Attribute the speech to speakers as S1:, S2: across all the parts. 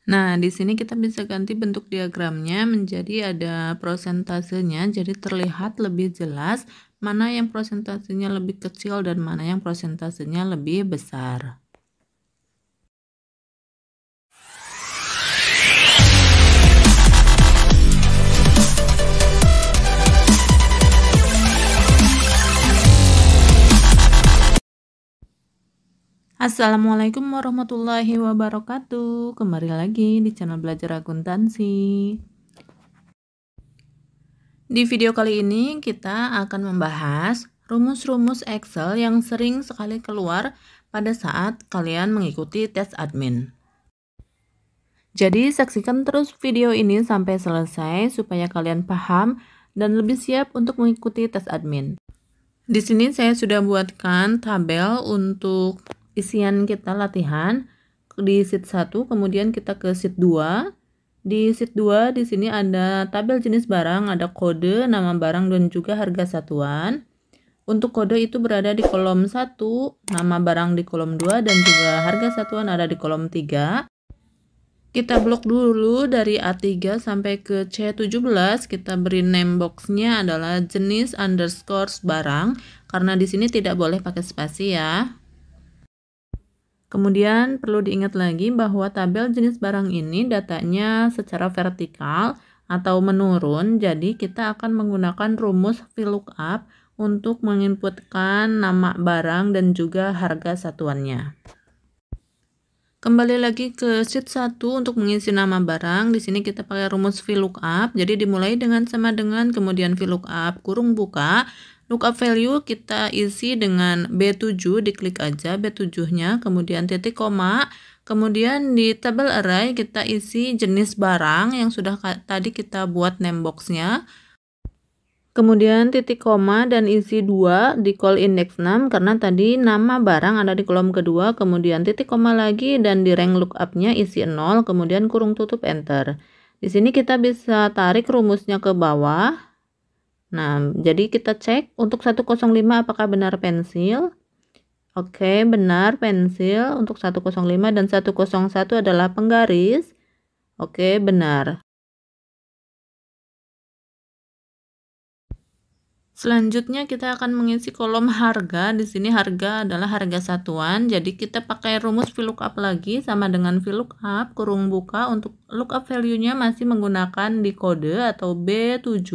S1: Nah, di sini kita bisa ganti bentuk diagramnya menjadi ada prosentasenya, jadi terlihat lebih jelas mana yang prosentasenya lebih kecil dan mana yang prosentasenya lebih besar. Assalamualaikum warahmatullahi wabarakatuh. Kembali lagi di channel Belajar Akuntansi. Di video kali ini kita akan membahas rumus-rumus Excel yang sering sekali keluar pada saat kalian mengikuti tes admin. Jadi saksikan terus video ini sampai selesai supaya kalian paham dan lebih siap untuk mengikuti tes admin. Di sini saya sudah buatkan tabel untuk isian kita latihan di sheet 1, kemudian kita ke sheet 2. Di sheet 2 di sini ada tabel jenis barang, ada kode, nama barang dan juga harga satuan. Untuk kode itu berada di kolom 1, nama barang di kolom 2 dan juga harga satuan ada di kolom 3. Kita blok dulu dari A3 sampai ke C17, kita beri name boxnya adalah jenis underscore barang, karena di sini tidak boleh pakai spasi ya. Kemudian perlu diingat lagi bahwa tabel jenis barang ini datanya secara vertikal atau menurun, jadi kita akan menggunakan rumus VLOOKUP untuk menginputkan nama barang dan juga harga satuannya. Kembali lagi ke sheet 1 untuk mengisi nama barang. Di sini kita pakai rumus VLOOKUP. Jadi dimulai dengan sama dengan, kemudian VLOOKUP kurung buka. Lookup value kita isi dengan B7, diklik aja B7-nya, kemudian titik koma. Kemudian di tabel array kita isi jenis barang yang sudah tadi kita buat name box-nya. Kemudian titik koma dan isi 2 di call index 6 karena tadi nama barang ada di kolom kedua, kemudian titik koma lagi dan di rank lookup-nya isi 0, kemudian kurung tutup enter. Di sini kita bisa tarik rumusnya ke bawah. Nah, jadi kita cek untuk 105 apakah benar pensil. Oke, benar pensil untuk 105 dan 101 adalah penggaris. Oke, benar. Selanjutnya kita akan mengisi kolom harga. Di sini harga adalah harga satuan. Jadi kita pakai rumus VLOOKUP lagi sama dengan VLOOKUP kurung buka. Untuk lookup value-nya masih menggunakan di kode atau B7.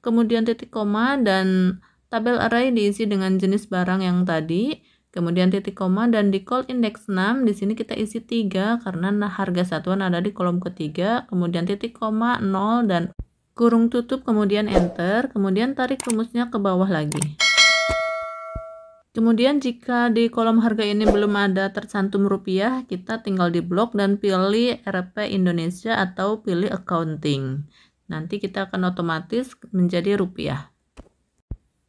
S1: Kemudian titik koma dan tabel array diisi dengan jenis barang yang tadi. Kemudian titik koma dan di call index 6 di sini kita isi 3 karena harga satuan ada di kolom ketiga. Kemudian titik koma 0 dan kurung tutup, kemudian enter, kemudian tarik rumusnya ke bawah lagi. Kemudian jika di kolom harga ini belum ada tercantum rupiah, kita tinggal di blok dan pilih RP Indonesia atau pilih accounting. Nanti kita akan otomatis menjadi rupiah.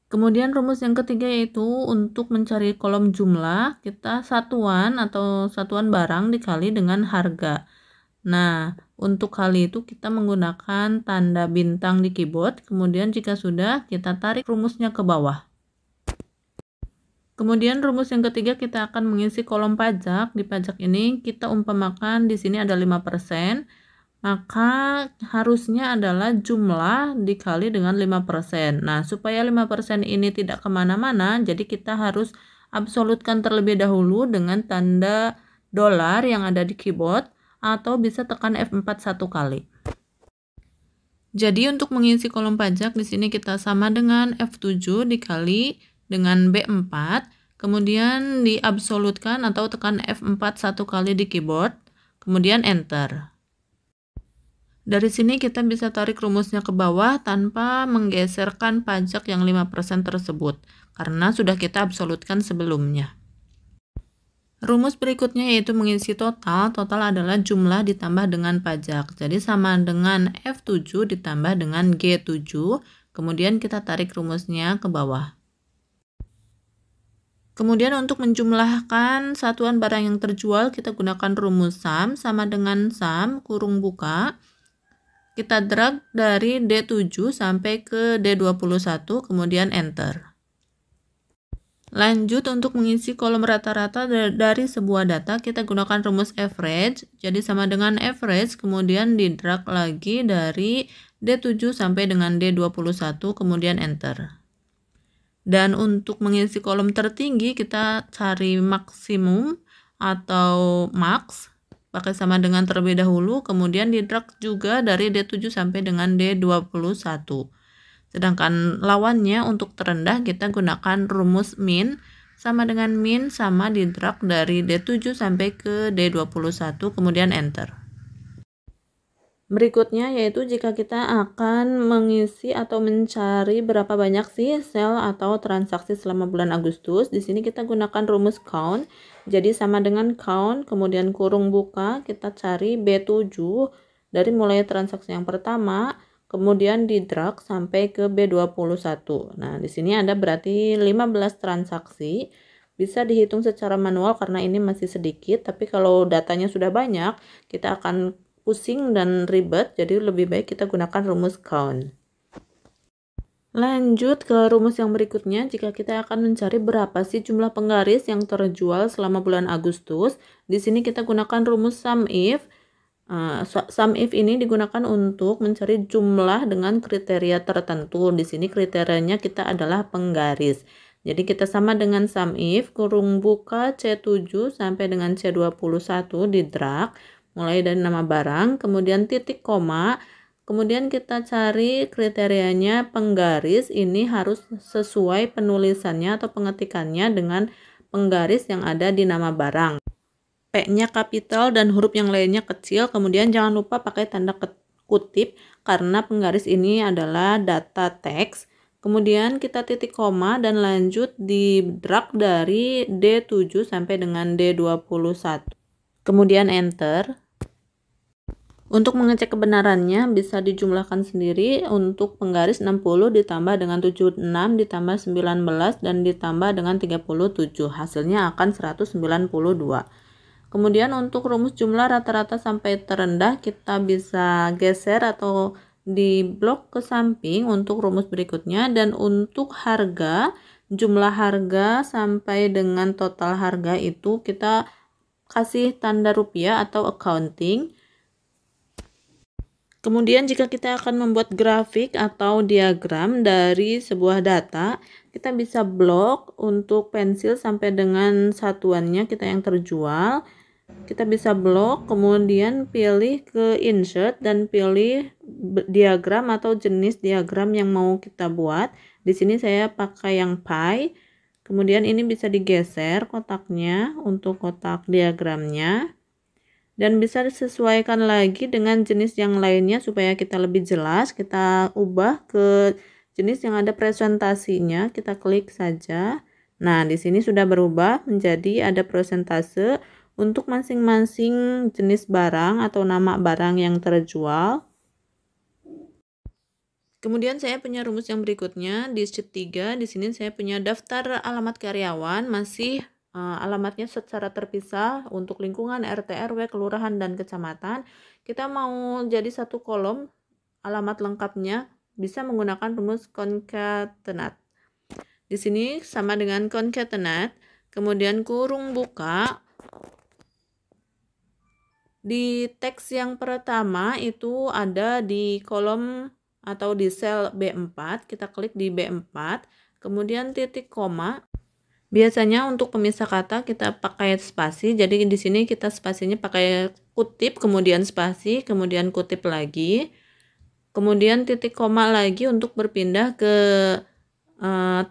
S1: Kemudian rumus yang ketiga yaitu untuk mencari kolom jumlah, kita satuan atau satuan barang dikali dengan harga. Nah, untuk hal itu kita menggunakan tanda bintang di keyboard, kemudian jika sudah kita tarik rumusnya ke bawah. Kemudian rumus yang ketiga kita akan mengisi kolom pajak. Di pajak ini kita umpamakan di sini ada 5%, maka harusnya adalah jumlah dikali dengan 5%. Nah, supaya 5% ini tidak kemana-mana, jadi kita harus absolutkan terlebih dahulu dengan tanda dolar yang ada di keyboard, atau bisa tekan F4 satu kali. Jadi untuk mengisi kolom pajak di sini kita sama dengan F7 dikali dengan B4, kemudian diabsolutkan atau tekan F4 satu kali di keyboard, kemudian enter. Dari sini kita bisa tarik rumusnya ke bawah tanpa menggeserkan pajak yang 5% tersebut, karena sudah kita absolutkan sebelumnya. Rumus berikutnya yaitu mengisi total. Total adalah jumlah ditambah dengan pajak. Jadi sama dengan F7 ditambah dengan G7. Kemudian kita tarik rumusnya ke bawah. Kemudian untuk menjumlahkan satuan barang yang terjual, kita gunakan rumus SUM sama dengan SUM kurung buka. Kita drag dari D7 sampai ke D21, kemudian enter. Lanjut, untuk mengisi kolom rata-rata dari sebuah data, kita gunakan rumus average. Jadi sama dengan average, kemudian di drag lagi dari D7 sampai dengan D21, kemudian enter. Dan untuk mengisi kolom tertinggi, kita cari maksimum atau max, pakai sama dengan terlebih dahulu, kemudian di drag juga dari D7 sampai dengan D21. Sedangkan lawannya untuk terendah kita gunakan rumus min, sama dengan min sama di drag dari D7 sampai ke D21, kemudian enter. Berikutnya yaitu jika kita akan mengisi atau mencari berapa banyak sih sel atau transaksi selama bulan Agustus, di sini kita gunakan rumus count. Jadi sama dengan count, kemudian kurung buka, kita cari B7 dari mulai transaksi yang pertama, kemudian di drag sampai ke B21. Nah, di sini ada berarti 15 transaksi. Bisa dihitung secara manual karena ini masih sedikit, tapi kalau datanya sudah banyak, kita akan pusing dan ribet, jadi lebih baik kita gunakan rumus count. Lanjut ke rumus yang berikutnya, jika kita akan mencari berapa sih jumlah penggaris yang terjual selama bulan Agustus, di sini kita gunakan rumus sum if. Sum if ini digunakan untuk mencari jumlah dengan kriteria tertentu. Di sini kriterianya kita adalah penggaris. Jadi kita sama dengan sum if, kurung buka C7 sampai dengan C21 di drag, mulai dari nama barang, kemudian titik koma, kemudian kita cari kriterianya penggaris, ini harus sesuai penulisannya atau pengetikannya dengan penggaris yang ada di nama barang. P-nya kapital dan huruf yang lainnya kecil, kemudian jangan lupa pakai tanda kutip karena penggaris ini adalah data teks. Kemudian kita titik koma dan lanjut di drag dari D7 sampai dengan D21. Kemudian enter. Untuk mengecek kebenarannya bisa dijumlahkan sendiri. Untuk penggaris 60 ditambah dengan 76 ditambah 19 dan ditambah dengan 37. Hasilnya akan 192. Kemudian untuk rumus jumlah rata-rata sampai terendah kita bisa geser atau di blok ke samping untuk rumus berikutnya. Dan untuk harga, jumlah harga sampai dengan total harga itu kita kasih tanda rupiah atau accounting. Kemudian jika kita akan membuat grafik atau diagram dari sebuah data, kita bisa blok untuk pensil sampai dengan satuannya kita yang terjual. Kita bisa blok, kemudian pilih ke insert dan pilih diagram atau jenis diagram yang mau kita buat. Di sini saya pakai yang pie. Kemudian ini bisa digeser kotaknya untuk kotak diagramnya. Dan bisa disesuaikan lagi dengan jenis yang lainnya supaya kita lebih jelas. Kita ubah ke jenis yang ada presentasinya, kita klik saja. Nah, di sini sudah berubah menjadi ada persentase untuk masing-masing jenis barang atau nama barang yang terjual. Kemudian saya punya rumus yang berikutnya di sheet 3. Di sini saya punya daftar alamat karyawan, masih alamatnya secara terpisah untuk lingkungan RT, RW, kelurahan, dan kecamatan. Kita mau jadi satu kolom alamat lengkapnya bisa menggunakan rumus concatenate. Di sini sama dengan concatenate, kemudian kurung buka. Di teks yang pertama itu ada di kolom atau di sel B4, kita klik di B4, kemudian titik koma. Biasanya untuk pemisah kata kita pakai spasi, jadi di sini kita spasinya pakai kutip, kemudian spasi, kemudian kutip lagi, kemudian titik koma lagi untuk berpindah ke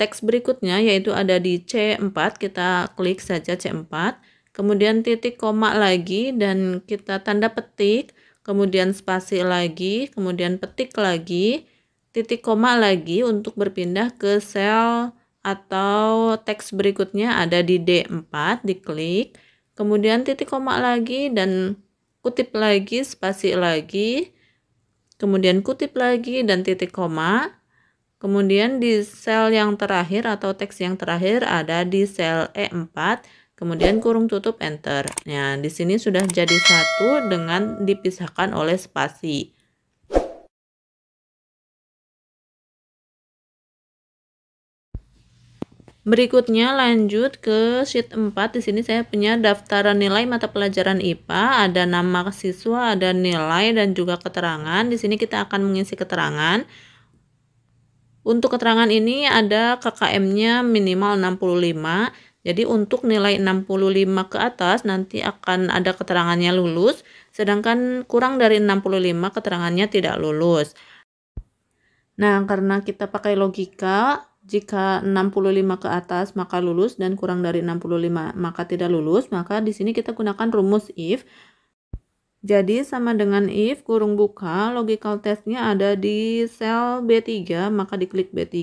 S1: teks berikutnya, yaitu ada di C4, kita klik saja C4, kemudian titik koma lagi dan kita tanda petik, kemudian spasi lagi, kemudian petik lagi, titik koma lagi untuk berpindah ke sel atau teks berikutnya ada di D4, diklik, kemudian titik koma lagi dan kutip lagi, spasi lagi, kemudian kutip lagi dan titik koma. Kemudian di sel yang terakhir atau teks yang terakhir ada di sel E4, kemudian kurung tutup enter. Nah, di sini sudah jadi satu dengan dipisahkan oleh spasi. Berikutnya lanjut ke sheet 4. Di sini saya punya daftaran nilai mata pelajaran IPA, ada nama siswa, ada nilai dan juga keterangan. Di sini kita akan mengisi keterangan. Untuk keterangan ini ada KKM-nya minimal 65. Jadi untuk nilai 65 ke atas nanti akan ada keterangannya lulus, sedangkan kurang dari 65 keterangannya tidak lulus. Nah, karena kita pakai logika, jika 65 ke atas maka lulus dan kurang dari 65 maka tidak lulus, maka di sini kita gunakan rumus if. Jadi sama dengan if kurung buka, logical testnya ada di sel B3, maka diklik B3.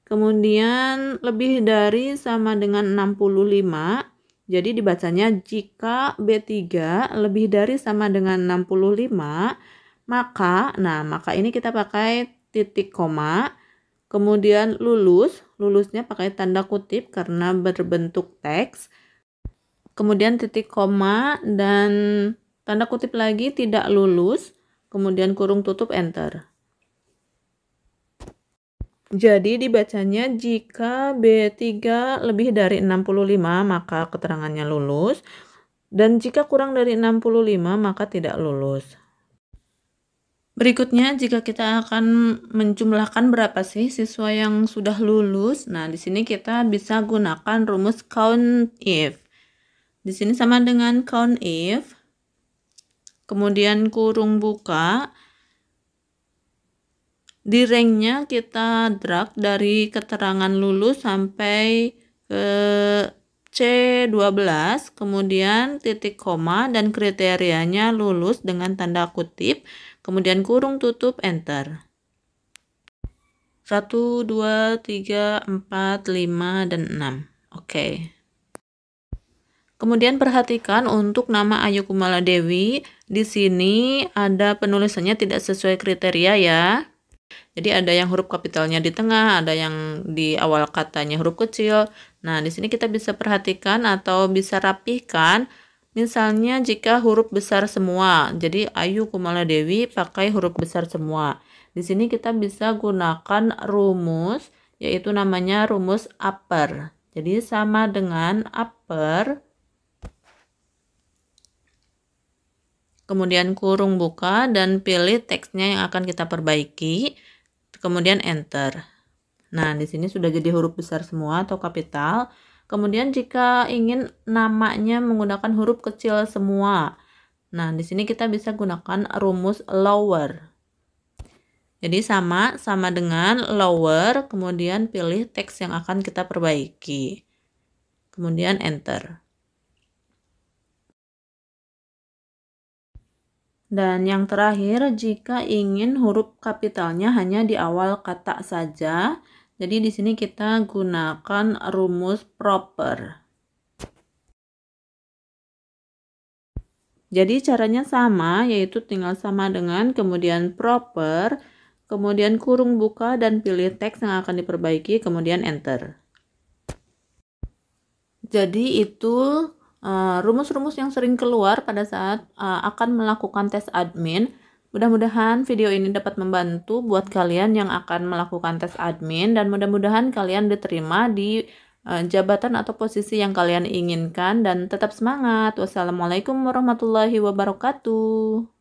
S1: Kemudian lebih dari sama dengan 65. Jadi dibacanya jika B3 lebih dari sama dengan 65, maka ini kita pakai titik koma. Kemudian lulusnya pakai tanda kutip karena berbentuk teks. Kemudian titik koma dan tanda kutip lagi tidak lulus. Kemudian kurung tutup enter. Jadi dibacanya jika B3 lebih dari 65 maka keterangannya lulus. Dan jika kurang dari 65 maka tidak lulus. Berikutnya, jika kita akan menjumlahkan berapa sih siswa yang sudah lulus, nah di sini kita bisa gunakan rumus count if. Di sini sama dengan count if, kemudian kurung buka, di ranknya kita drag dari keterangan lulus sampai ke C12, kemudian titik koma dan kriterianya lulus dengan tanda kutip, kemudian kurung tutup enter. 1, 2, 3, 4, 5, dan 6. Oke. Kemudian perhatikan untuk nama Ayu Kumala Dewi, di sini ada penulisannya tidak sesuai kriteria ya. Jadi ada yang huruf kapitalnya di tengah, ada yang di awal katanya huruf kecil. Nah, di sini kita bisa perhatikan atau bisa rapihkan. Misalnya jika huruf besar semua, jadi Ayu Kumala Dewi pakai huruf besar semua. Di sini kita bisa gunakan rumus, yaitu namanya rumus upper. Jadi sama dengan upper, kemudian kurung buka dan pilih teksnya yang akan kita perbaiki. Kemudian enter. Nah, di sini sudah jadi huruf besar semua atau kapital. Kemudian jika ingin namanya menggunakan huruf kecil semua. Nah, di sini kita bisa gunakan rumus lower. Jadi sama dengan lower, kemudian pilih teks yang akan kita perbaiki. Kemudian enter. Dan yang terakhir, jika ingin huruf kapitalnya hanya di awal kata saja, jadi di sini kita gunakan rumus proper. Jadi caranya sama, yaitu tinggal sama dengan kemudian proper, kemudian kurung buka dan pilih teks yang akan diperbaiki, kemudian enter. Jadi itu rumus-rumus yang sering keluar pada saat akan melakukan tes admin. Mudah-mudahan video ini dapat membantu buat kalian yang akan melakukan tes admin, dan mudah-mudahan kalian diterima di jabatan atau posisi yang kalian inginkan, dan tetap semangat. Wassalamualaikum warahmatullahi wabarakatuh.